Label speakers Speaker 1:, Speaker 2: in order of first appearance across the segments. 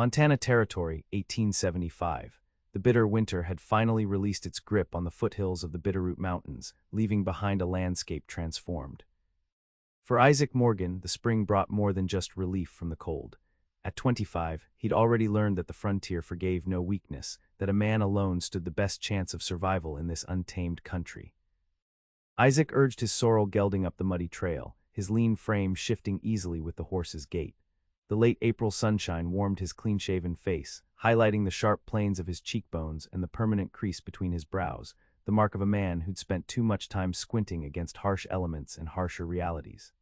Speaker 1: Montana Territory, 1875. The bitter winter had finally released its grip on the foothills of the Bitterroot Mountains, leaving behind a landscape transformed. For Isaac Morgan, the spring brought more than just relief from the cold. At 25, he'd already learned that the frontier forgave no weakness, that a man alone stood the best chance of survival in this untamed country. Isaac urged his sorrel gelding up the muddy trail, his lean frame shifting easily with the horse's gait. The late April sunshine warmed his clean-shaven face, highlighting the sharp planes of his cheekbones and the permanent crease between his brows, the mark of a man who'd spent too much time squinting against harsh elements and harsher realities.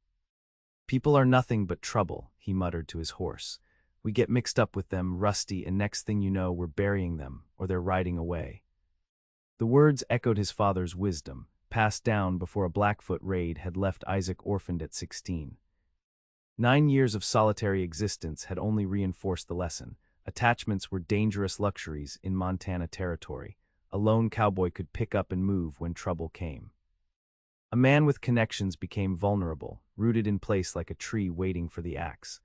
Speaker 1: "People are nothing but trouble," he muttered to his horse. "We get mixed up with them, rusty, and next thing you know we're burying them, or they're riding away." The words echoed his father's wisdom, passed down before a Blackfoot raid had left Isaac orphaned at 16. 9 years of solitary existence had only reinforced the lesson. Attachments were dangerous luxuries in Montana Territory. A lone cowboy could pick up and move when trouble came. A man with connections became vulnerable, rooted in place like a tree waiting for the axe.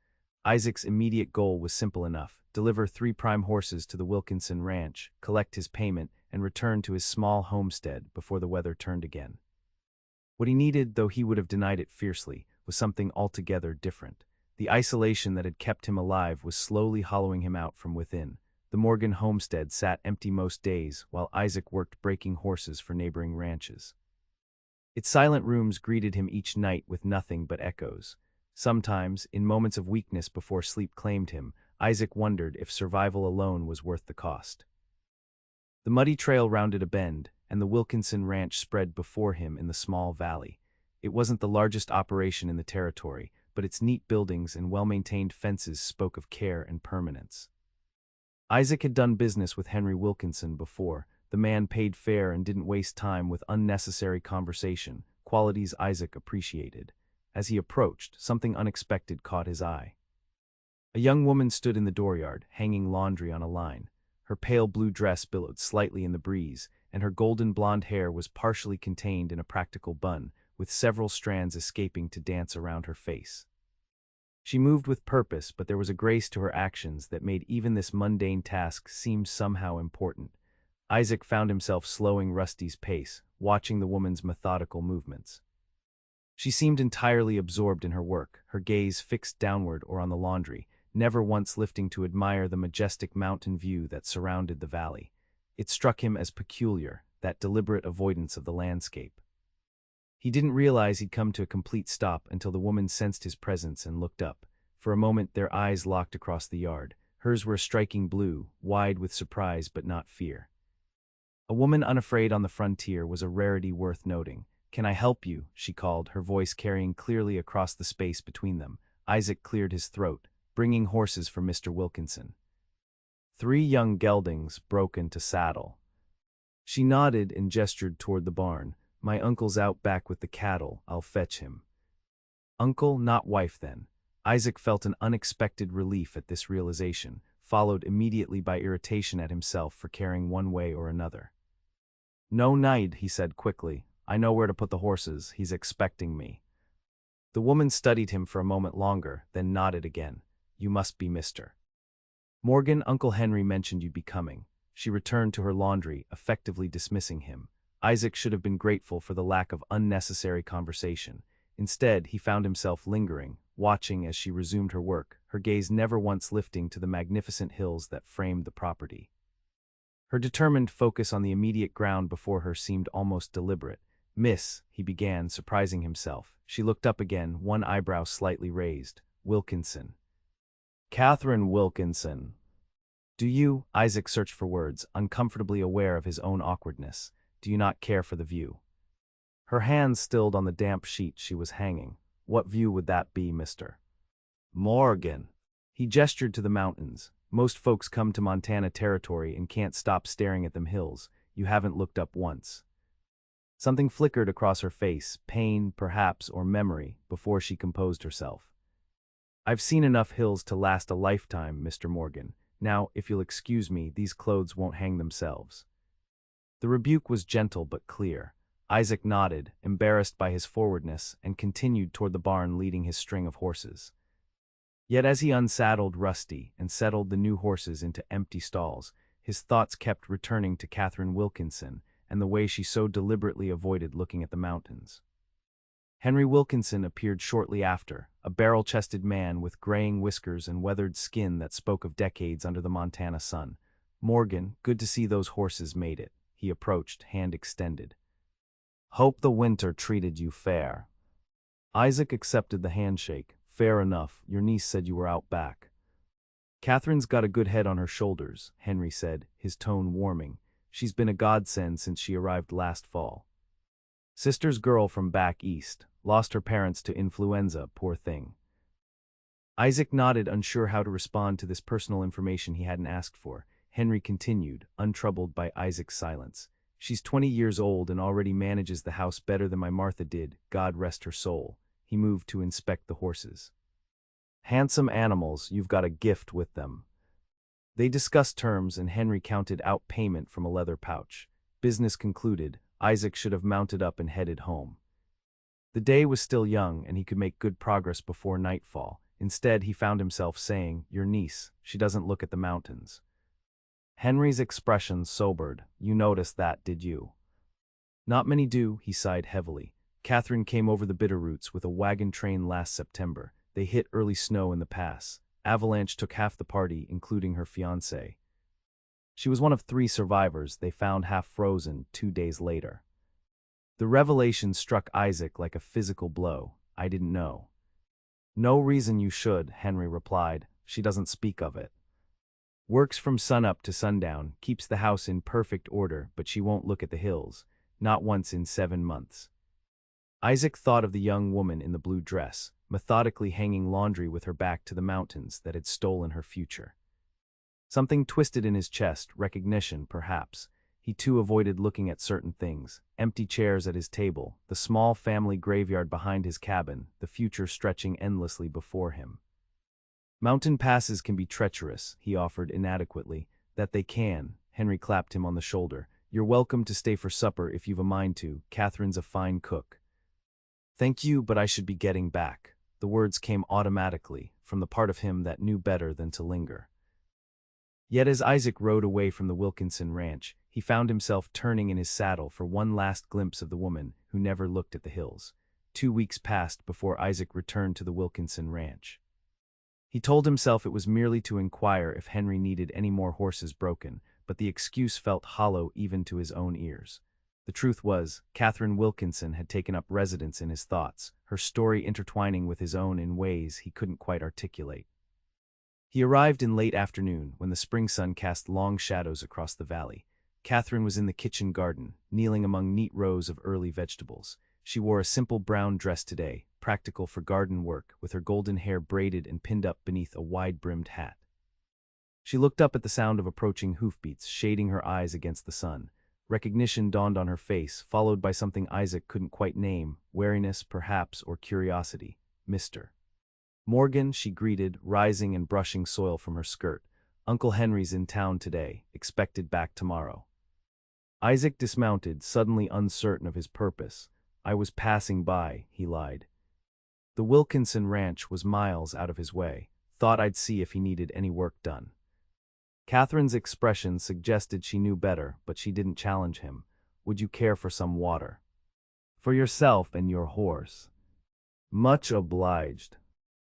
Speaker 1: Isaac's immediate goal was simple enough: deliver 3 prime horses to the Wilkinson ranch, collect his payment, and return to his small homestead before the weather turned again. What he needed, though he would have denied it fiercely, was something altogether different. The isolation that had kept him alive was slowly hollowing him out from within. The Morgan homestead sat empty most days, while Isaac worked breaking horses for neighboring ranches. Its silent rooms greeted him each night with nothing but echoes. Sometimes, in moments of weakness before sleep claimed him, Isaac wondered if survival alone was worth the cost. The muddy trail rounded a bend, and the Wilkinson ranch spread before him in the small valley. It wasn't the largest operation in the territory, but its neat buildings and well-maintained fences spoke of care and permanence. Isaac had done business with Henry Wilkinson before. The man paid fair and didn't waste time with unnecessary conversation, qualities Isaac appreciated. As he approached, something unexpected caught his eye. A young woman stood in the dooryard, hanging laundry on a line. Her pale blue dress billowed slightly in the breeze, and her golden blonde hair was partially contained in a practical bun, with several strands escaping to dance around her face. She moved with purpose, but there was a grace to her actions that made even this mundane task seem somehow important. Isaac found himself slowing Rusty's pace, watching the woman's methodical movements. She seemed entirely absorbed in her work, her gaze fixed downward or on the laundry, never once lifting to admire the majestic mountain view that surrounded the valley. It struck him as peculiar, that deliberate avoidance of the landscape. He didn't realize he'd come to a complete stop until the woman sensed his presence and looked up. For a moment their eyes locked across the yard. Hers were a striking blue, wide with surprise but not fear. A woman unafraid on the frontier was a rarity worth noting. "Can I help you?" she called, her voice carrying clearly across the space between them. Isaac cleared his throat. "Bringing horses for Mr. Wilkinson." 3 young geldings broke into saddle. She nodded and gestured toward the barn. "My uncle's out back with the cattle. I'll fetch him." Uncle, not wife then. Isaac felt an unexpected relief at this realization, followed immediately by irritation at himself for caring one way or another. "No need," he said quickly. "I know where to put the horses. He's expecting me." The woman studied him for a moment longer, then nodded again. "You must be Mr. Morgan. Uncle Henry mentioned you'd be coming." She returned to her laundry, effectively dismissing him. Isaac should have been grateful for the lack of unnecessary conversation. Instead, he found himself lingering, watching as she resumed her work, her gaze never once lifting to the magnificent hills that framed the property. Her determined focus on the immediate ground before her seemed almost deliberate. "Miss," he began, surprising himself. She looked up again, one eyebrow slightly raised. "Wilkinson." "Catherine Wilkinson." "Do you?" Isaac searched for words, uncomfortably aware of his own awkwardness. "Do you not care for the view?" Her hands stilled on the damp sheet she was hanging. "What view would that be, Mr. Morgan?" He gestured to the mountains. "Most folks come to Montana Territory and can't stop staring at them hills. You haven't looked up once." Something flickered across her face, pain, perhaps, or memory, before she composed herself. "I've seen enough hills to last a lifetime, Mr. Morgan. Now, if you'll excuse me, these clothes won't hang themselves." The rebuke was gentle but clear. Isaac nodded, embarrassed by his forwardness, and continued toward the barn leading his string of horses. Yet as he unsaddled Rusty and settled the new horses into empty stalls, his thoughts kept returning to Catherine Wilkinson and the way she so deliberately avoided looking at the mountains. Henry Wilkinson appeared shortly after, a barrel-chested man with graying whiskers and weathered skin that spoke of decades under the Montana sun. "Morgan, good to see those horses made it," he approached, hand extended. "Hope the winter treated you fair." Isaac accepted the handshake. "Fair enough, your niece said you were out back." "Catherine's got a good head on her shoulders," Henry said, his tone warming. "She's been a godsend since she arrived last fall. Sister's girl from back east, lost her parents to influenza, poor thing." Isaac nodded, unsure how to respond to this personal information he hadn't asked for. Henry continued, untroubled by Isaac's silence. "She's 20 years old and already manages the house better than my Martha did, God rest her soul." He moved to inspect the horses. "Handsome animals, you've got a gift with them." They discussed terms and Henry counted out payment from a leather pouch. Business concluded, Isaac should have mounted up and headed home. The day was still young and he could make good progress before nightfall. Instead, he found himself saying, "Your niece, she doesn't look at the mountains." Henry's expression sobered. "You noticed that, did you?" "Not many do," he sighed heavily. "Catherine came over the Bitterroots with a wagon train last September. They hit early snow in the pass. Avalanche took half the party, including her fiancé. She was one of 3 survivors they found half frozen 2 days later." The revelation struck Isaac like a physical blow. "I didn't know." "No reason you should," Henry replied. "She doesn't speak of it. Works from sunup to sundown, keeps the house in perfect order, but she won't look at the hills. Not once in 7 months." Isaac thought of the young woman in the blue dress, methodically hanging laundry with her back to the mountains that had stolen her future. Something twisted in his chest, recognition, perhaps. He too avoided looking at certain things: empty chairs at his table, the small family graveyard behind his cabin, the future stretching endlessly before him. "Mountain passes can be treacherous," he offered inadequately. "That they can." Henry clapped him on the shoulder. "You're welcome to stay for supper if you've a mind to. Catherine's a fine cook." "Thank you, but I should be getting back." The words came automatically, from the part of him that knew better than to linger. Yet as Isaac rode away from the Wilkinson ranch, he found himself turning in his saddle for one last glimpse of the woman who never looked at the hills. 2 weeks passed before Isaac returned to the Wilkinson ranch. He told himself it was merely to inquire if Henry needed any more horses broken, but the excuse felt hollow even to his own ears. The truth was, Catherine Wilkinson had taken up residence in his thoughts, her story intertwining with his own in ways he couldn't quite articulate. He arrived in late afternoon when the spring sun cast long shadows across the valley. Catherine was in the kitchen garden, kneeling among neat rows of early vegetables. She wore a simple brown dress today, practical for garden work, with her golden hair braided and pinned up beneath a wide-brimmed hat. She looked up at the sound of approaching hoofbeats, shading her eyes against the sun. Recognition dawned on her face, followed by something Isaac couldn't quite name, wariness perhaps, or curiosity. "Mr. Morgan," she greeted, rising and brushing soil from her skirt. "Uncle Henry's in town today, expected back tomorrow." Isaac dismounted, suddenly uncertain of his purpose. "I was passing by," he lied. The Wilkinson ranch was miles out of his way. "Thought I'd see if he needed any work done." Catherine's expression suggested she knew better, but she didn't challenge him. "Would you care for some water?" "For yourself and your horse." "Much obliged."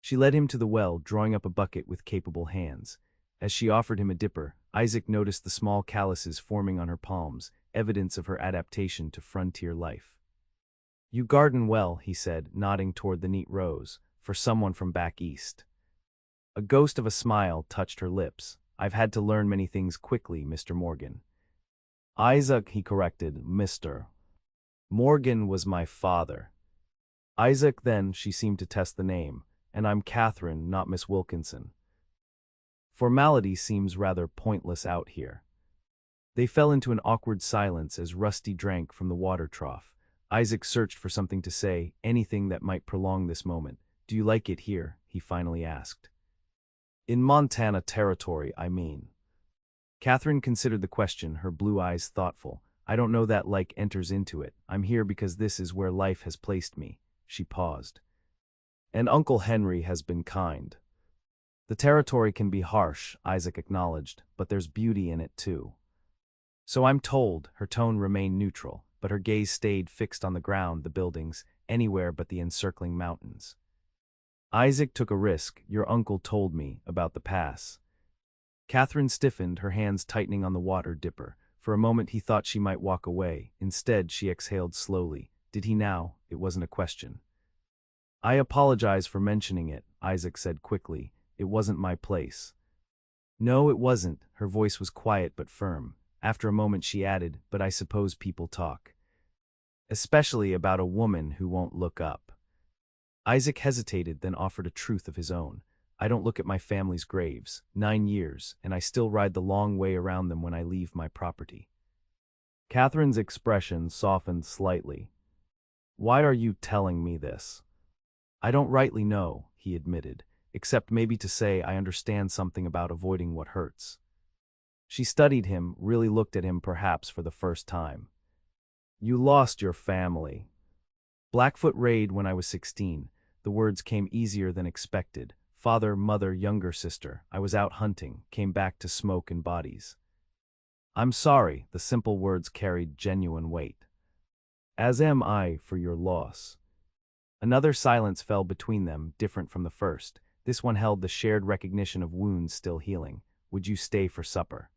Speaker 1: She led him to the well, drawing up a bucket with capable hands. As she offered him a dipper, Isaac noticed the small calluses forming on her palms, evidence of her adaptation to frontier life. "You garden well," he said, nodding toward the neat rows, "for someone from back east." A ghost of a smile touched her lips. "I've had to learn many things quickly, Mr. Morgan." "Isaac," he corrected. "Mr. Morgan was my father." "Isaac, then," she seemed to test the name. "And I'm Catherine, not Miss Wilkinson." Formality seems rather pointless out here. They fell into an awkward silence as Rusty drank from the water trough. Isaac searched for something to say, anything that might prolong this moment. "Do you like it here?" he finally asked. "In Montana territory, I mean." Catherine considered the question, her blue eyes thoughtful. "I don't know that like enters into it. I'm here because this is where life has placed me." She paused. "And Uncle Henry has been kind." The territory can be harsh, Isaac acknowledged, but there's beauty in it too. So I'm told. Her tone remained neutral, but her gaze stayed fixed on the ground, the buildings, anywhere but the encircling mountains. Isaac took a risk. Your uncle told me about the pass. Catherine stiffened, her hands tightening on the water dipper. For a moment he thought she might walk away. Instead, she exhaled slowly. Did he now? It wasn't a question. I apologize for mentioning it, Isaac said quickly. It wasn't my place. No, it wasn't. Her voice was quiet but firm. After a moment she added, but I suppose people talk. Especially about a woman who won't look up. Isaac hesitated, then offered a truth of his own. I don't look at my family's graves. 9 years, and I still ride the long way around them when I leave my property. Catherine's expression softened slightly. Why are you telling me this? I don't rightly know, he admitted, except maybe to say I understand something about avoiding what hurts. She studied him, really looked at him perhaps for the first time. You lost your family. Blackfoot raid when I was 16. The words came easier than expected. Father, mother, younger sister. I was out hunting, came back to smoke and bodies. I'm sorry, the simple words carried genuine weight. As am I for your loss. Another silence fell between them, different from the first. This one held the shared recognition of wounds still healing. Would you stay for supper?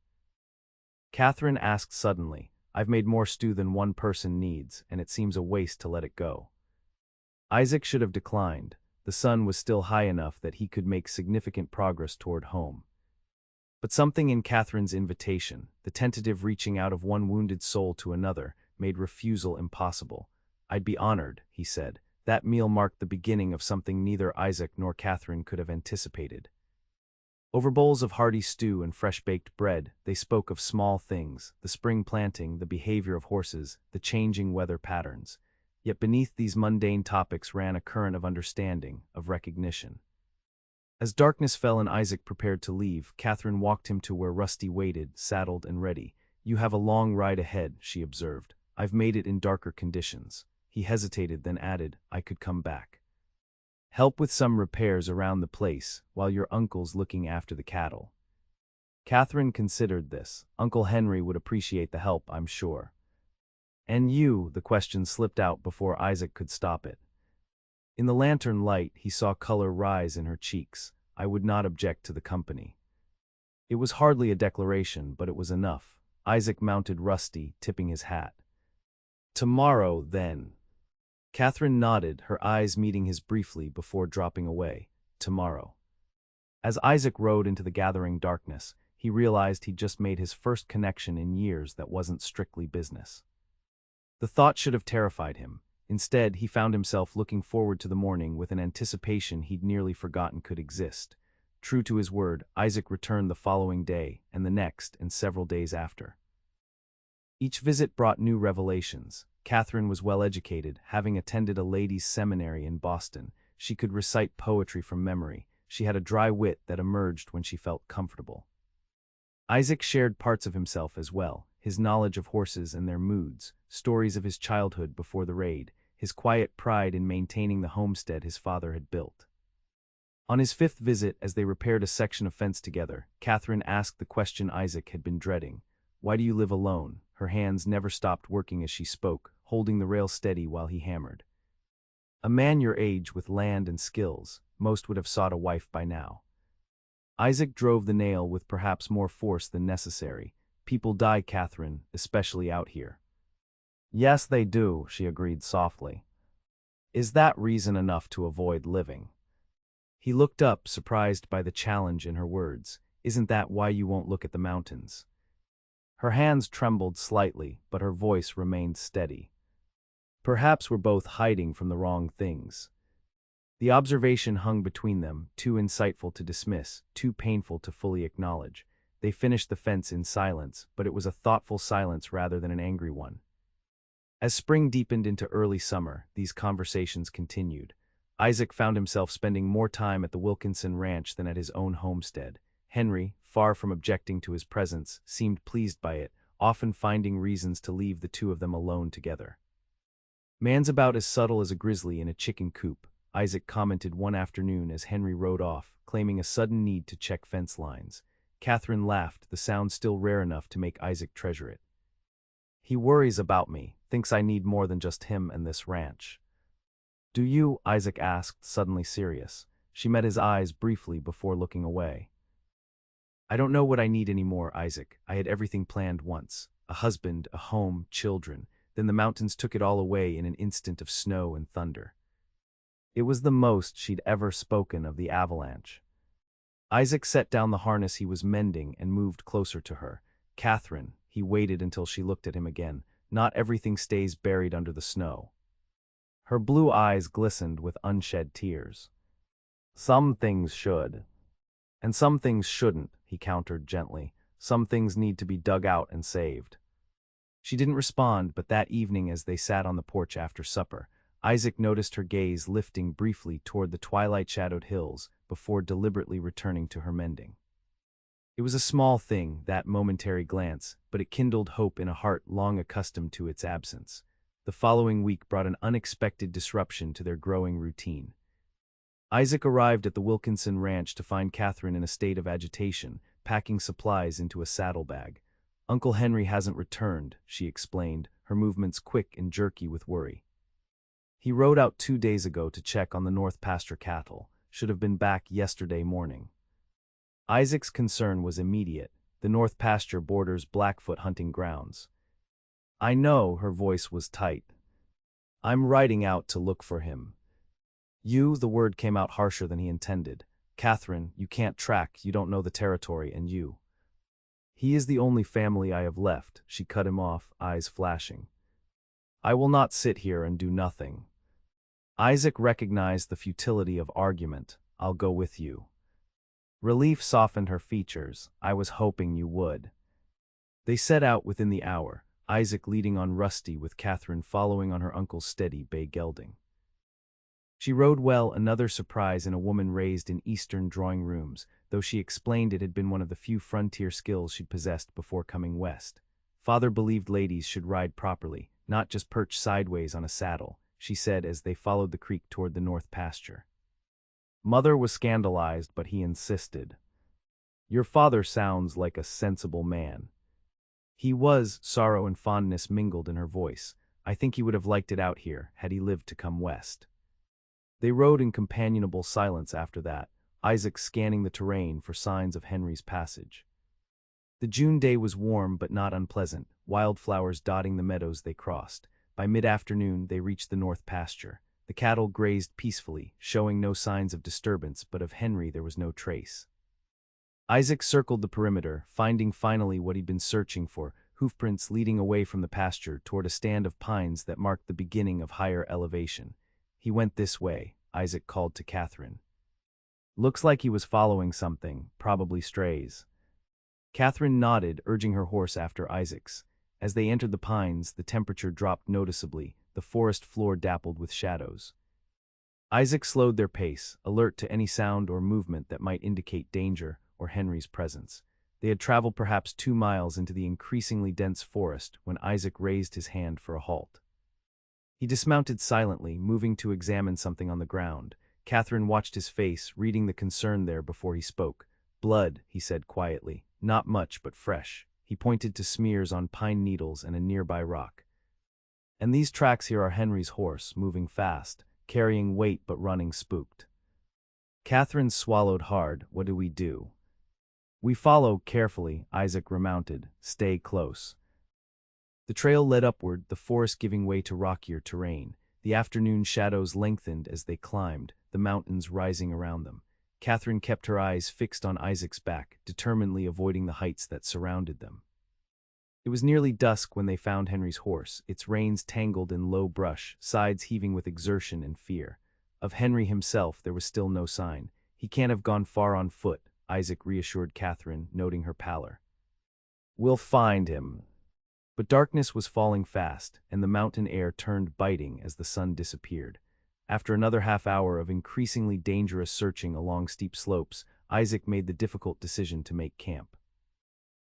Speaker 1: Catherine asked suddenly. I've made more stew than one person needs, and it seems a waste to let it go. Isaac should have declined. The sun was still high enough that he could make significant progress toward home. But something in Catherine's invitation, the tentative reaching out of one wounded soul to another, made refusal impossible. I'd be honored, he said. That meal marked the beginning of something neither Isaac nor Catherine could have anticipated. Over bowls of hearty stew and fresh-baked bread, they spoke of small things, the spring planting, the behavior of horses, the changing weather patterns. Yet beneath these mundane topics ran a current of understanding, of recognition. As darkness fell and Isaac prepared to leave, Catherine walked him to where Rusty waited, saddled and ready. You have a long ride ahead, she observed. I've made it in darker conditions. He hesitated, then added, I could come back. Help with some repairs around the place, while your uncle's looking after the cattle. Catherine considered this. Uncle Henry would appreciate the help, I'm sure. And you, the question slipped out before Isaac could stop it. In the lantern light, he saw color rise in her cheeks. I would not object to the company. It was hardly a declaration, but it was enough. Isaac mounted Rusty, tipping his hat. Tomorrow, then. Catherine nodded, her eyes meeting his briefly before dropping away. Tomorrow. As Isaac rode into the gathering darkness, he realized he'd just made his first connection in years that wasn't strictly business. The thought should have terrified him. Instead, he found himself looking forward to the morning with an anticipation he'd nearly forgotten could exist. True to his word, Isaac returned the following day, and the next, and several days after. Each visit brought new revelations. Catherine was well educated, having attended a ladies' seminary in Boston. She could recite poetry from memory. She had a dry wit that emerged when she felt comfortable. Isaac shared parts of himself as well, his knowledge of horses and their moods, stories of his childhood before the raid, his quiet pride in maintaining the homestead his father had built. On his 5th visit, as they repaired a section of fence together, Catherine asked the question Isaac had been dreading. Why do you live alone? Her hands never stopped working as she spoke, holding the rail steady while he hammered. A man your age with land and skills, most would have sought a wife by now. Isaac drove the nail with perhaps more force than necessary. People die, Catherine, especially out here. Yes, they do, she agreed softly. Is that reason enough to avoid living? He looked up, surprised by the challenge in her words. Isn't that why you won't look at the mountains? Her hands trembled slightly, but her voice remained steady. Perhaps we're both hiding from the wrong things. The observation hung between them, too insightful to dismiss, too painful to fully acknowledge. They finished the fence in silence, but it was a thoughtful silence rather than an angry one. As spring deepened into early summer, these conversations continued. Isaac found himself spending more time at the Wilkinson ranch than at his own homestead. Henry, far from objecting to his presence, seemed pleased by it, often finding reasons to leave the two of them alone together. Man's about as subtle as a grizzly in a chicken coop, Isaac commented one afternoon as Henry rode off, claiming a sudden need to check fence lines. Catherine laughed, the sound still rare enough to make Isaac treasure it. He worries about me, thinks I need more than just him and this ranch. Do you? Isaac asked, suddenly serious. She met his eyes briefly before looking away. I don't know what I need anymore, Isaac. I had everything planned once. A husband, a home, children. Then the mountains took it all away in an instant of snow and thunder. It was the most she'd ever spoken of the avalanche. Isaac set down the harness he was mending and moved closer to her. Catherine, he waited until she looked at him again. Not everything stays buried under the snow. Her blue eyes glistened with unshed tears. Some things should. And some things shouldn't, he countered gently. Some things need to be dug out and saved. She didn't respond, but that evening as they sat on the porch after supper, Isaac noticed her gaze lifting briefly toward the twilight-shadowed hills before deliberately returning to her mending. It was a small thing, that momentary glance, but it kindled hope in a heart long accustomed to its absence. The following week brought an unexpected disruption to their growing routine. Isaac arrived at the Wilkinson ranch to find Catherine in a state of agitation, packing supplies into a saddlebag. Uncle Henry hasn't returned, she explained, her movements quick and jerky with worry. He rode out 2 days ago to check on the north pasture cattle, should have been back yesterday morning. Isaac's concern was immediate. The north pasture borders Blackfoot hunting grounds. I know, her voice was tight. I'm riding out to look for him. You, the word came out harsher than he intended. Catherine, you can't track, you don't know the territory, and you. He is the only family I have left, she cut him off, eyes flashing. I will not sit here and do nothing. Isaac recognized the futility of argument. I'll go with you. Relief softened her features. I was hoping you would. They set out within the hour, Isaac leading on Rusty with Catherine following on her uncle's steady bay gelding. She rode well, another surprise in a woman raised in Eastern drawing rooms, though she explained it had been one of the few frontier skills she'd possessed before coming west. Father believed ladies should ride properly, not just perch sideways on a saddle, she said as they followed the creek toward the north pasture. Mother was scandalized, but he insisted. Your father sounds like a sensible man. He was, sorrow and fondness mingled in her voice. I think he would have liked it out here, had he lived to come west. They rode in companionable silence after that, Isaac scanning the terrain for signs of Henry's passage. The June day was warm but not unpleasant, wildflowers dotting the meadows they crossed. By mid-afternoon they reached the north pasture. The cattle grazed peacefully, showing no signs of disturbance, but of Henry there was no trace. Isaac circled the perimeter, finding finally what he'd been searching for, hoofprints leading away from the pasture toward a stand of pines that marked the beginning of higher elevation. He went this way, Isaac called to Catherine. Looks like he was following something, probably strays. Catherine nodded, urging her horse after Isaac's. As they entered the pines, the temperature dropped noticeably, the forest floor dappled with shadows. Isaac slowed their pace, alert to any sound or movement that might indicate danger or Henry's presence. They had traveled perhaps 2 miles into the increasingly dense forest when Isaac raised his hand for a halt. He dismounted silently, moving to examine something on the ground. Catherine watched his face, reading the concern there before he spoke. Blood, he said quietly. Not much, but fresh. He pointed to smears on pine needles and a nearby rock. And these tracks here are Henry's horse, moving fast, carrying weight but running spooked. Catherine swallowed hard. What do we do? We follow carefully, Isaac remounted. Stay close. The trail led upward, the forest giving way to rockier terrain. The afternoon shadows lengthened as they climbed, the mountains rising around them. Catherine kept her eyes fixed on Isaac's back, determinedly avoiding the heights that surrounded them. It was nearly dusk when they found Henry's horse, its reins tangled in low brush, sides heaving with exertion and fear. Of Henry himself there was still no sign. He can't have gone far on foot, Isaac reassured Catherine, noting her pallor. We'll find him. But darkness was falling fast, and the mountain air turned biting as the sun disappeared. After another half-hour of increasingly dangerous searching along steep slopes, Isaac made the difficult decision to make camp.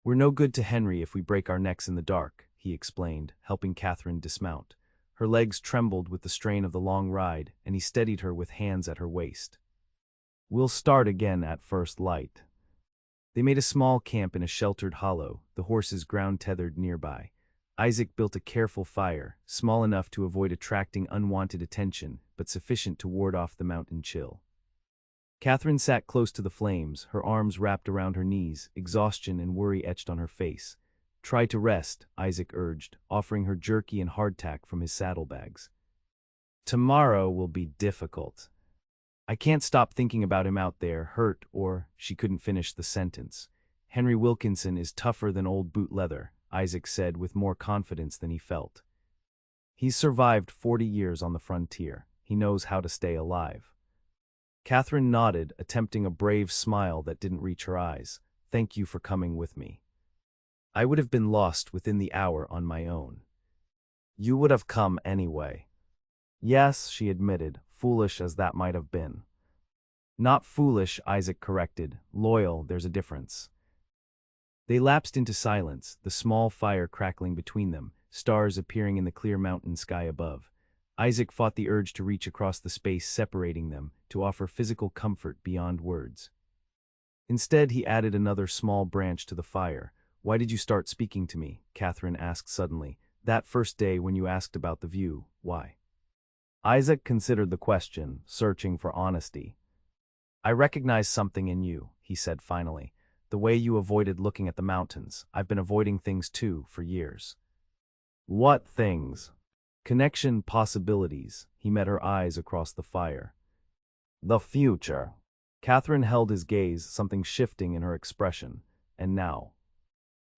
Speaker 1: We're no good to Henry if we break our necks in the dark, he explained, helping Catherine dismount. Her legs trembled with the strain of the long ride, and he steadied her with hands at her waist. "We'll start again at first light." They made a small camp in a sheltered hollow, the horses ground-tethered nearby. Isaac built a careful fire, small enough to avoid attracting unwanted attention, but sufficient to ward off the mountain chill. Catherine sat close to the flames, her arms wrapped around her knees, exhaustion and worry etched on her face. "Try to rest," Isaac urged, offering her jerky and hardtack from his saddlebags. "Tomorrow will be difficult. I can't stop thinking about him out there, hurt," or she couldn't finish the sentence. "Henry Wilkinson is tougher than old boot leather," Isaac said with more confidence than he felt. "He's survived 40 years on the frontier. He knows how to stay alive." Catherine nodded, attempting a brave smile that didn't reach her eyes. "Thank you for coming with me. I would have been lost within the hour on my own." "You would have come anyway." "Yes," she admitted, foolish as that might have been. "Not foolish," Isaac corrected. "Loyal, there's a difference." They lapsed into silence, the small fire crackling between them, stars appearing in the clear mountain sky above. Isaac fought the urge to reach across the space separating them, to offer physical comfort beyond words. Instead, he added another small branch to the fire. "Why did you start speaking to me?" Catherine asked suddenly. "That first day when you asked about the view, why?" Isaac considered the question, searching for honesty. "I recognize something in you," he said finally. "The way you avoided looking at the mountains. I've been avoiding things too, for years." "What things?" "Connection, possibilities." He met her eyes across the fire. "The future." Catherine held his gaze, something shifting in her expression. "And now?"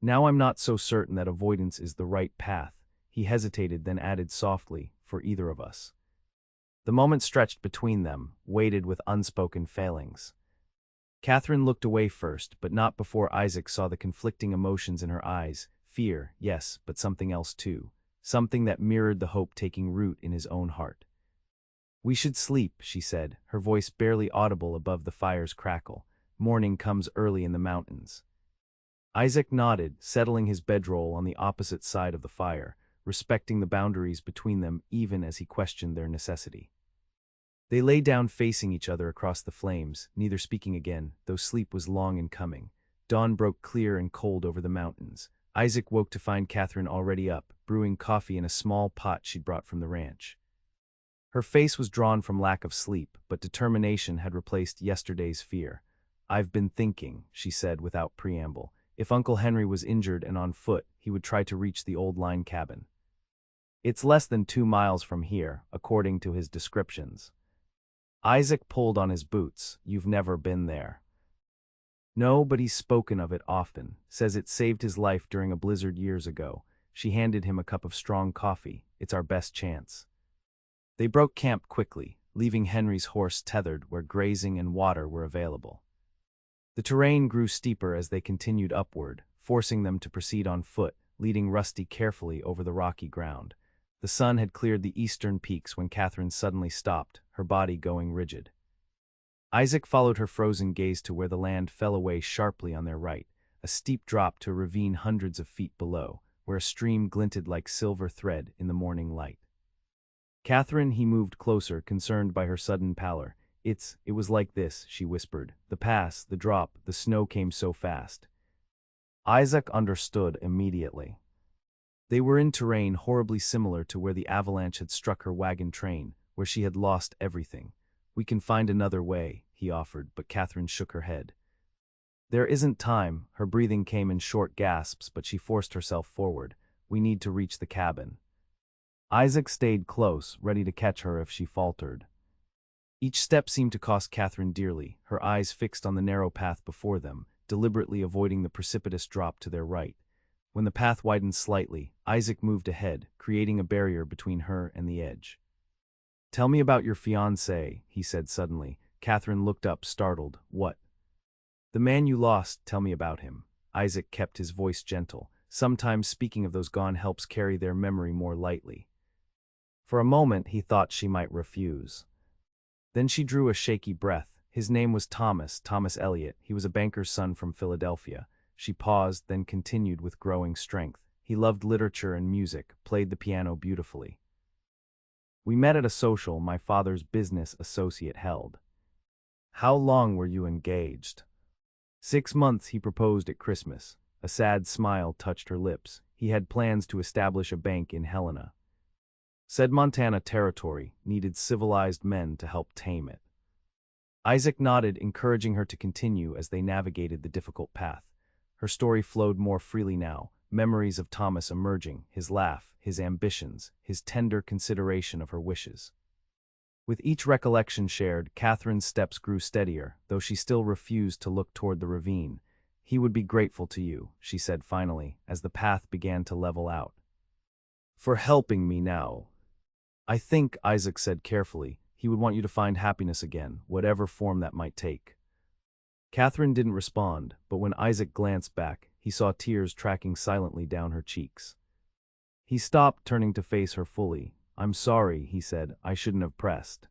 Speaker 1: "Now I'm not so certain that avoidance is the right path." He hesitated, then added softly, "for either of us." The moment stretched between them, weighted with unspoken failings. Catherine looked away first, but not before Isaac saw the conflicting emotions in her eyes. Fear, yes, but something else too. Something that mirrored the hope taking root in his own heart. "We should sleep," she said, her voice barely audible above the fire's crackle. "Morning comes early in the mountains." Isaac nodded, settling his bedroll on the opposite side of the fire, respecting the boundaries between them even as he questioned their necessity. They lay down facing each other across the flames, neither speaking again, though sleep was long in coming. Dawn broke clear and cold over the mountains. Isaac woke to find Catherine already up, brewing coffee in a small pot she'd brought from the ranch. Her face was drawn from lack of sleep, but determination had replaced yesterday's fear. "I've been thinking," she said without preamble. "If Uncle Henry was injured and on foot, he would try to reach the old line cabin. It's less than 2 miles from here, according to his descriptions." Isaac pulled on his boots. "You've never been there." "No, but he's spoken of it often. Says it saved his life during a blizzard years ago." She handed him a cup of strong coffee. "It's our best chance." They broke camp quickly, leaving Henry's horse tethered where grazing and water were available. The terrain grew steeper as they continued upward, forcing them to proceed on foot, leading Rusty carefully over the rocky ground. The sun had cleared the eastern peaks when Catherine suddenly stopped, her body going rigid. Isaac followed her frozen gaze to where the land fell away sharply on their right, a steep drop to a ravine hundreds of feet below, where a stream glinted like silver thread in the morning light. "Catherine," he moved closer, concerned by her sudden pallor. It was like this," she whispered. "The pass, the drop, the snow came so fast." Isaac understood immediately. They were in terrain horribly similar to where the avalanche had struck her wagon train, where she had lost everything. "We can find another way," he offered, but Catherine shook her head. "There isn't time." Her breathing came in short gasps, but she forced herself forward. "We need to reach the cabin." Isaac stayed close, ready to catch her if she faltered. Each step seemed to cost Catherine dearly, her eyes fixed on the narrow path before them, deliberately avoiding the precipitous drop to their right. When the path widened slightly, Isaac moved ahead, creating a barrier between her and the edge. "Tell me about your fiancé," he said suddenly. Catherine looked up, startled. "What?" "The man you lost, tell me about him." Isaac kept his voice gentle. Sometimes speaking of those gone helps carry their memory more lightly. For a moment he thought she might refuse. Then she drew a shaky breath. "His name was Thomas Elliot. He was a banker's son from Philadelphia." She paused, then continued with growing strength. "He loved literature and music, played the piano beautifully." We met at a social my father's business associate held. How long were you engaged? 6 months, he proposed at Christmas. A sad smile touched her lips. He had plans to establish a bank in Helena. Said Montana territory needed civilized men to help tame it. Isaac nodded, encouraging her to continue as they navigated the difficult path. Her story flowed more freely now, memories of Thomas emerging, his laugh, his ambitions, his tender consideration of her wishes. With each recollection shared, Catherine's steps grew steadier, though she still refused to look toward the ravine. He would be grateful to you, she said finally, as the path began to level out. For helping me now. I think, Isaac said carefully, he would want you to find happiness again, whatever form that might take. Catherine didn't respond, but when Isaac glanced back, he saw tears tracking silently down her cheeks. He stopped, turning to face her fully. I'm sorry, he said, I shouldn't have pressed.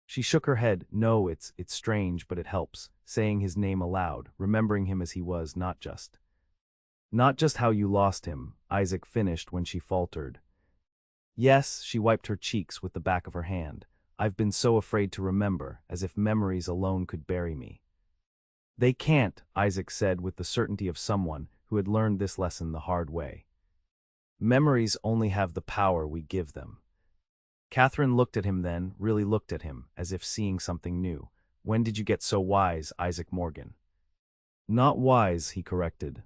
Speaker 1: She shook her head. No, it's strange, but it helps, saying his name aloud, remembering him as he was, not just how you lost him, Isaac finished when she faltered. Yes, she wiped her cheeks with the back of her hand. I've been so afraid to remember, as if memories alone could bury me. They can't, Isaac said with the certainty of someone who had learned this lesson the hard way. Memories only have the power we give them. Catherine looked at him then, really looked at him, as if seeing something new. When did you get so wise, Isaac Morgan? Not wise, he corrected.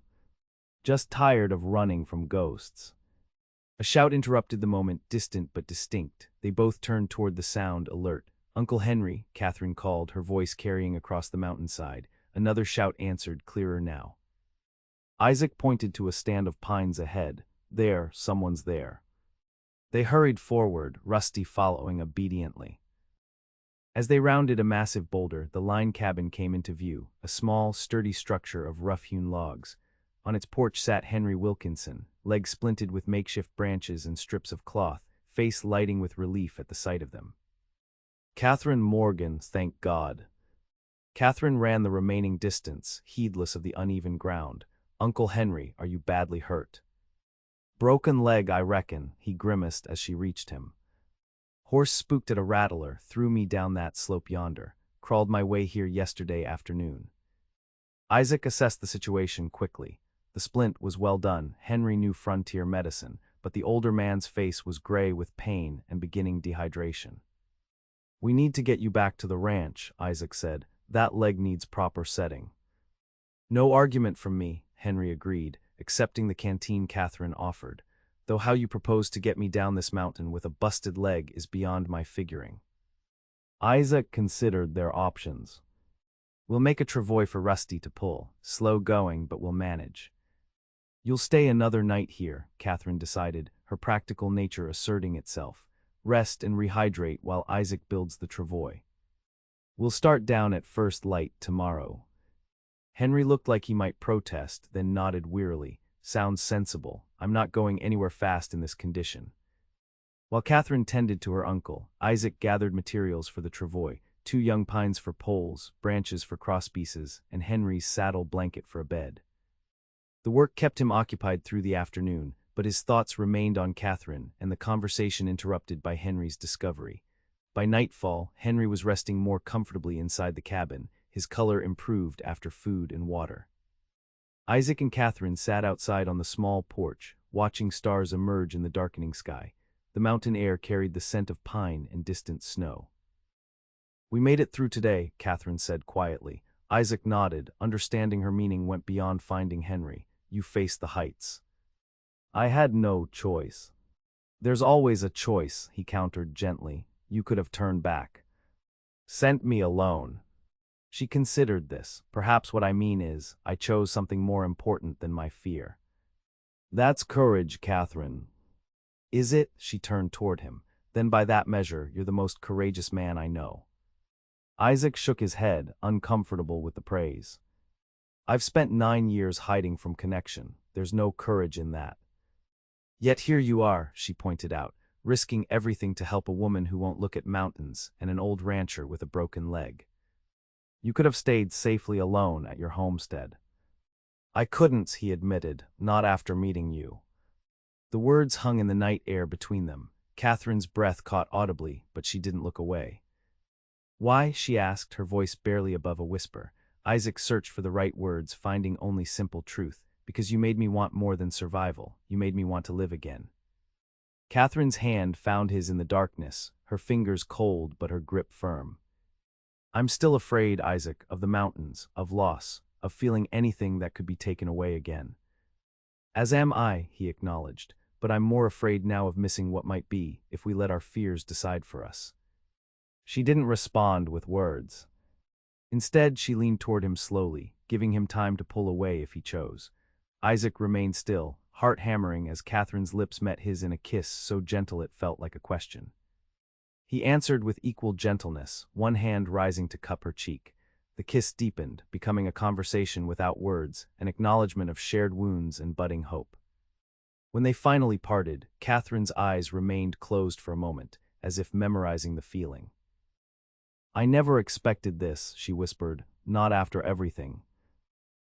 Speaker 1: Just tired of running from ghosts. A shout interrupted the moment, distant but distinct. They both turned toward the sound, alert. Uncle Henry, Catherine called, her voice carrying across the mountainside. Another shout answered, clearer now. Isaac pointed to a stand of pines ahead. There, someone's there. They hurried forward, Rusty following obediently. As they rounded a massive boulder, the line cabin came into view, a small, sturdy structure of rough-hewn logs. On its porch sat Henry Wilkinson, legs splinted with makeshift branches and strips of cloth, face lighting with relief at the sight of them. Catherine Morgan, thank God. Catherine ran the remaining distance, heedless of the uneven ground. Uncle Henry, are you badly hurt? Broken leg, I reckon, he grimaced as she reached him. Horse spooked at a rattler, threw me down that slope yonder, crawled my way here yesterday afternoon. Isaac assessed the situation quickly. The splint was well done, Henry knew frontier medicine, but the older man's face was gray with pain and beginning dehydration. We need to get you back to the ranch, Isaac said. That leg needs proper setting. No argument from me, Henry agreed, accepting the canteen Catherine offered, though how you propose to get me down this mountain with a busted leg is beyond my figuring. Isaac considered their options. We'll make a travois for Rusty to pull, slow going, but we'll manage. You'll stay another night here, Catherine decided, her practical nature asserting itself. Rest and rehydrate while Isaac builds the travois. We'll start down at first light tomorrow. Henry looked like he might protest, then nodded wearily. Sounds sensible. I'm not going anywhere fast in this condition. While Catherine tended to her uncle, Isaac gathered materials for the travois, 2 young pines for poles, branches for crosspieces, and Henry's saddle blanket for a bed. The work kept him occupied through the afternoon, but his thoughts remained on Catherine and the conversation interrupted by Henry's discovery. By nightfall, Henry was resting more comfortably inside the cabin, his color improved after food and water. Isaac and Catherine sat outside on the small porch, watching stars emerge in the darkening sky. The mountain air carried the scent of pine and distant snow. We made it through today, Catherine said quietly. Isaac nodded, understanding her meaning went beyond finding Henry. You faced the heights. I had no choice. There's always a choice, he countered gently. You could have turned back. Sent me alone. She considered this. Perhaps what I mean is, I chose something more important than my fear. That's courage, Catherine. Is it? She turned toward him. Then by that measure, you're the most courageous man I know. Isaac shook his head, uncomfortable with the praise. I've spent 9 years hiding from connection. There's no courage in that. Yet here you are, she pointed out, risking everything to help a woman who won't look at mountains and an old rancher with a broken leg. You could have stayed safely alone at your homestead. I couldn't, he admitted, not after meeting you. The words hung in the night air between them. Catherine's breath caught audibly, but she didn't look away. "Why?" she asked, her voice barely above a whisper. Isaac searched for the right words, finding only simple truth. "Because you made me want more than survival. You made me want to live again." Catherine's hand found his in the darkness, her fingers cold but her grip firm. "I'm still afraid, Isaac, of the mountains, of loss, of feeling anything that could be taken away again." "As am I," he acknowledged, "but I'm more afraid now of missing what might be if we let our fears decide for us." She didn't respond with words. Instead, she leaned toward him slowly, giving him time to pull away if he chose. Isaac remained still, heart hammering as Catherine's lips met his in a kiss so gentle it felt like a question. He answered with equal gentleness, one hand rising to cup her cheek. The kiss deepened, becoming a conversation without words, an acknowledgement of shared wounds and budding hope. When they finally parted, Catherine's eyes remained closed for a moment, as if memorizing the feeling. "I never expected this," she whispered, "not after everything."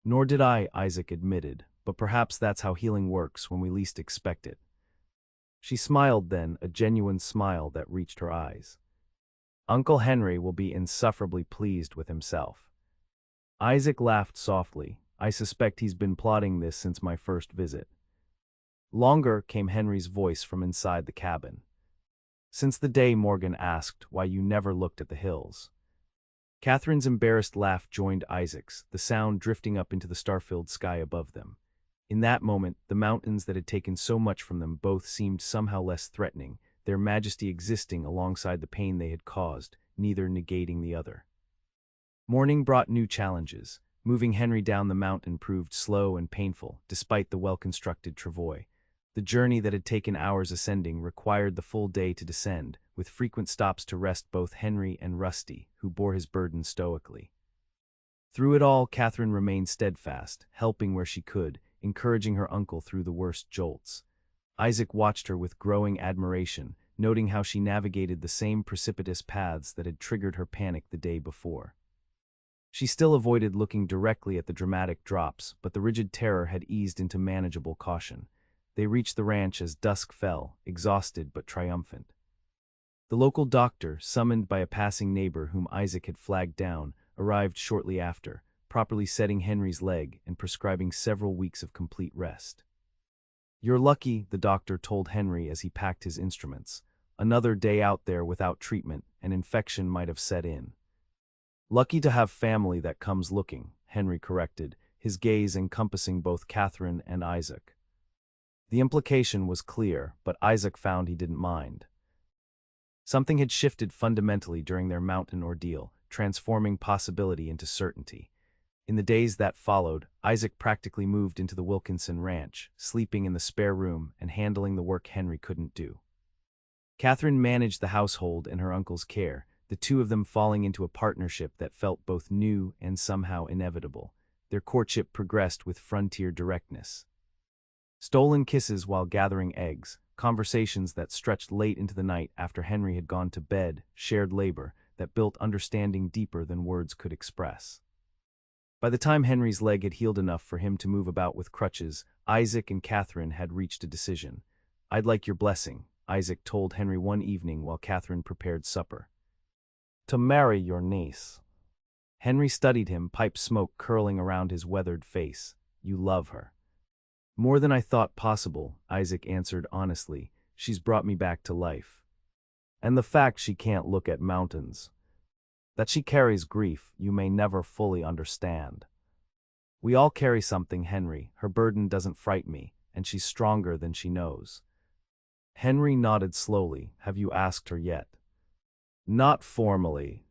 Speaker 1: "Nor did I," Isaac admitted, "but perhaps that's how healing works when we least expect it." She smiled then, a genuine smile that reached her eyes. "Uncle Henry will be insufferably pleased with himself." Isaac laughed softly. "I suspect he's been plotting this since my first visit." Longer, came Henry's voice from inside the cabin. "Since the day Morgan asked why you never looked at the hills." Catherine's embarrassed laugh joined Isaac's, the sound drifting up into the star-filled sky above them. In that moment, the mountains that had taken so much from them both seemed somehow less threatening, their majesty existing alongside the pain they had caused, neither negating the other. Morning brought new challenges. Moving Henry down the mountain proved slow and painful, despite the well-constructed travois. The journey that had taken hours ascending required the full day to descend, with frequent stops to rest both Henry and Rusty, who bore his burden stoically. Through it all, Catherine remained steadfast, helping where she could, encouraging her uncle through the worst jolts. Isaac watched her with growing admiration, noting how she navigated the same precipitous paths that had triggered her panic the day before. She still avoided looking directly at the dramatic drops, but the rigid terror had eased into manageable caution. They reached the ranch as dusk fell, exhausted but triumphant. The local doctor, summoned by a passing neighbor whom Isaac had flagged down, arrived shortly after, properly setting Henry's leg and prescribing several weeks of complete rest. "You're lucky," the doctor told Henry as he packed his instruments. "Another day out there without treatment, and infection might have set in." "Lucky to have family that comes looking," Henry corrected, his gaze encompassing both Catherine and Isaac. The implication was clear, but Isaac found he didn't mind. Something had shifted fundamentally during their mountain ordeal, transforming possibility into certainty. In the days that followed, Isaac practically moved into the Wilkinson ranch, sleeping in the spare room and handling the work Henry couldn't do. Catherine managed the household and her uncle's care, the two of them falling into a partnership that felt both new and somehow inevitable. Their courtship progressed with frontier directness. Stolen kisses while gathering eggs, conversations that stretched late into the night after Henry had gone to bed, shared labor that built understanding deeper than words could express. By the time Henry's leg had healed enough for him to move about with crutches, Isaac and Catherine had reached a decision. "I'd like your blessing," Isaac told Henry one evening while Catherine prepared supper. "To marry your niece." Henry studied him, pipe smoke curling around his weathered face. "You love her." "More than I thought possible," Isaac answered honestly. "She's brought me back to life. And the fact she can't look at mountains. That she carries grief you may never fully understand." "We all carry something, Henry. Her burden doesn't frighten me, and she's stronger than she knows." Henry nodded slowly. "Have you asked her yet?" "Not formally.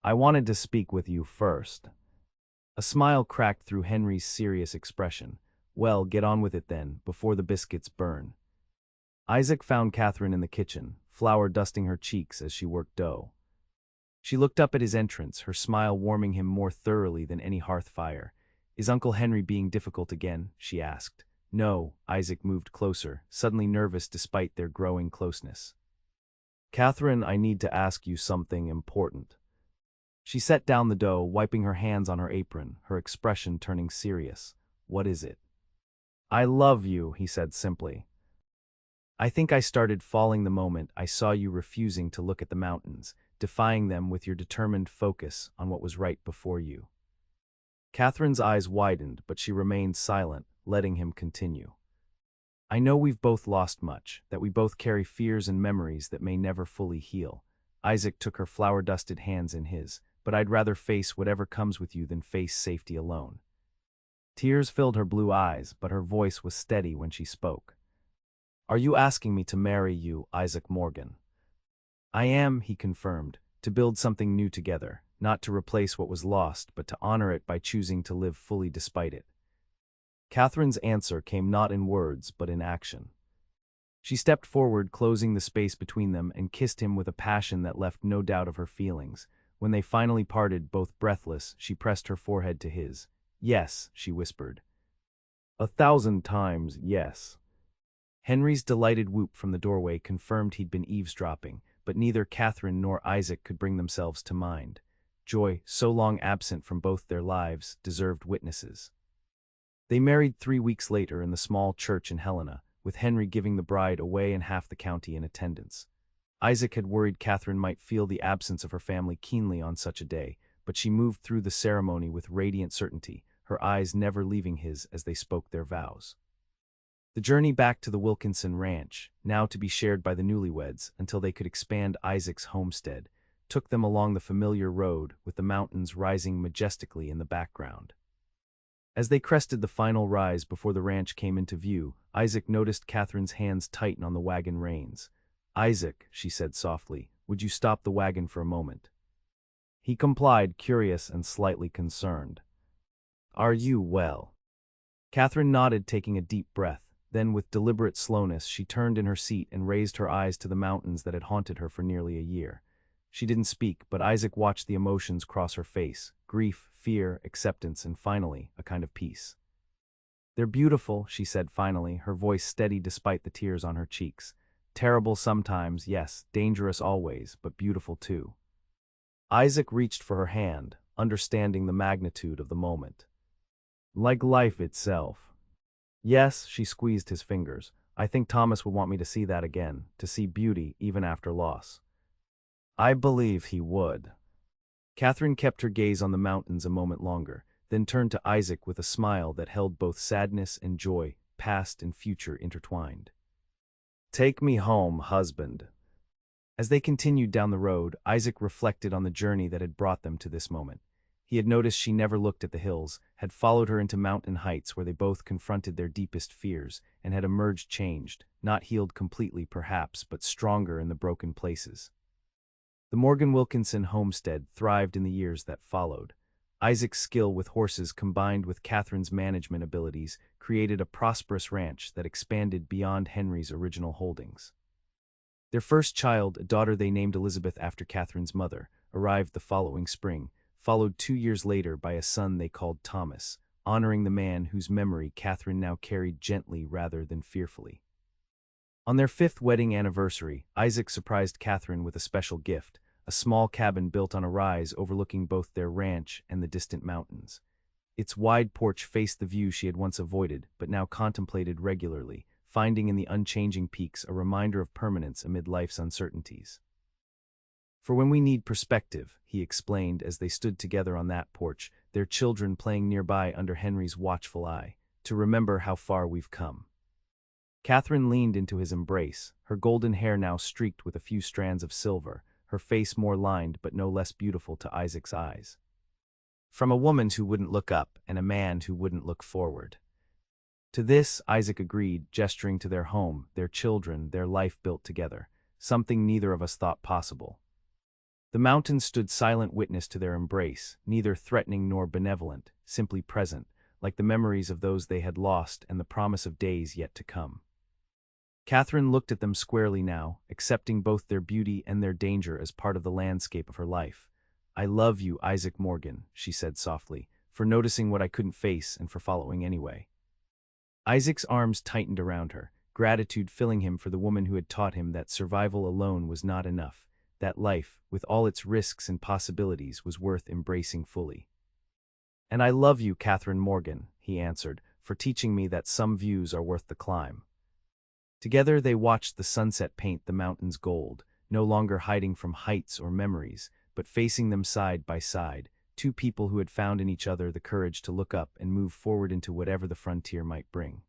Speaker 1: I wanted to speak with you first." A smile cracked through Henry's serious expression. "Well, get on with it then, before the biscuits burn." Isaac found Catherine in the kitchen, flour dusting her cheeks as she worked dough. She looked up at his entrance, her smile warming him more thoroughly than any hearth fire. "Is Uncle Henry being difficult again?" she asked. "No." Isaac moved closer, suddenly nervous despite their growing closeness. "Catherine, I need to ask you something important." She set down the dough, wiping her hands on her apron, her expression turning serious. "What is it?" "I love you," he said simply. I think I started falling the moment I saw you refusing to look at the mountains, defying them with your determined focus on what was right before you. Catherine's eyes widened, but she remained silent, letting him continue. I know we've both lost much, that we both carry fears and memories that may never fully heal. Isaac took her flower-dusted hands in his, but I'd rather face whatever comes with you than face safety alone. Tears filled her blue eyes, but her voice was steady when she spoke. Are you asking me to marry you, Isaac Morgan? I am, he confirmed, to build something new together, not to replace what was lost, but to honor it by choosing to live fully despite it. Catherine's answer came not in words, but in action. She stepped forward, closing the space between them, and kissed him with a passion that left no doubt of her feelings. When they finally parted, both breathless, she pressed her forehead to his. Yes, she whispered. 1,000 times yes. Henry's delighted whoop from the doorway confirmed he'd been eavesdropping, but neither Catherine nor Isaac could bring themselves to mind. Joy, so long absent from both their lives, deserved witnesses. They married 3 weeks later in the small church in Helena, with Henry giving the bride away and half the county in attendance. Isaac had worried Catherine might feel the absence of her family keenly on such a day, but she moved through the ceremony with radiant certainty, her eyes never leaving his as they spoke their vows. The journey back to the Wilkinson ranch, now to be shared by the newlyweds until they could expand Isaac's homestead, took them along the familiar road with the mountains rising majestically in the background. As they crested the final rise before the ranch came into view, Isaac noticed Catherine's hands tighten on the wagon reins. Isaac, she said softly, would you stop the wagon for a moment? He complied, curious and slightly concerned. Are you well? Catherine nodded, taking a deep breath. Then, with deliberate slowness, she turned in her seat and raised her eyes to the mountains that had haunted her for nearly a year. She didn't speak, but Isaac watched the emotions cross her face: grief, fear, acceptance, and finally, a kind of peace. They're beautiful, she said finally, her voice steady despite the tears on her cheeks. Terrible sometimes, yes, dangerous always, but beautiful too. Isaac reached for her hand, understanding the magnitude of the moment. Like life itself. Yes, she squeezed his fingers. I think Thomas would want me to see that again, to see beauty even after loss. I believe he would. Catherine kept her gaze on the mountains a moment longer, then turned to Isaac with a smile that held both sadness and joy, past and future intertwined. Take me home, husband. As they continued down the road, Isaac reflected on the journey that had brought them to this moment. He had noticed she never looked at the hills, had followed her into mountain heights where they both confronted their deepest fears, and had emerged changed, not healed completely perhaps, but stronger in the broken places. The Morgan Wilkinson homestead thrived in the years that followed. Isaac's skill with horses combined with Catherine's management abilities created a prosperous ranch that expanded beyond Henry's original holdings. Their first child, a daughter they named Elizabeth after Catherine's mother, arrived the following spring, followed 2 years later by a son they called Thomas, honoring the man whose memory Catherine now carried gently rather than fearfully. On their 5th wedding anniversary, Isaac surprised Catherine with a special gift, a small cabin built on a rise overlooking both their ranch and the distant mountains. Its wide porch faced the view she had once avoided, but now contemplated regularly, finding in the unchanging peaks a reminder of permanence amid life's uncertainties. For when we need perspective, he explained as they stood together on that porch, their children playing nearby under Henry's watchful eye, to remember how far we've come. Catherine leaned into his embrace, her golden hair now streaked with a few strands of silver, her face more lined but no less beautiful to Isaac's eyes. From a woman who wouldn't look up and a man who wouldn't look forward. To this, Isaac agreed, gesturing to their home, their children, their life built together, something neither of us thought possible. The mountains stood silent witness to their embrace, neither threatening nor benevolent, simply present, like the memories of those they had lost and the promise of days yet to come. Catherine looked at them squarely now, accepting both their beauty and their danger as part of the landscape of her life. I love you, Isaac Morgan, she said softly, for noticing what I couldn't face and for following anyway. Isaac's arms tightened around her, gratitude filling him for the woman who had taught him that survival alone was not enough, that life, with all its risks and possibilities, was worth embracing fully. And I love you, Catherine Morgan, he answered, for teaching me that some views are worth the climb. Together they watched the sunset paint the mountains gold, no longer hiding from heights or memories, but facing them side by side, two people who had found in each other the courage to look up and move forward into whatever the frontier might bring.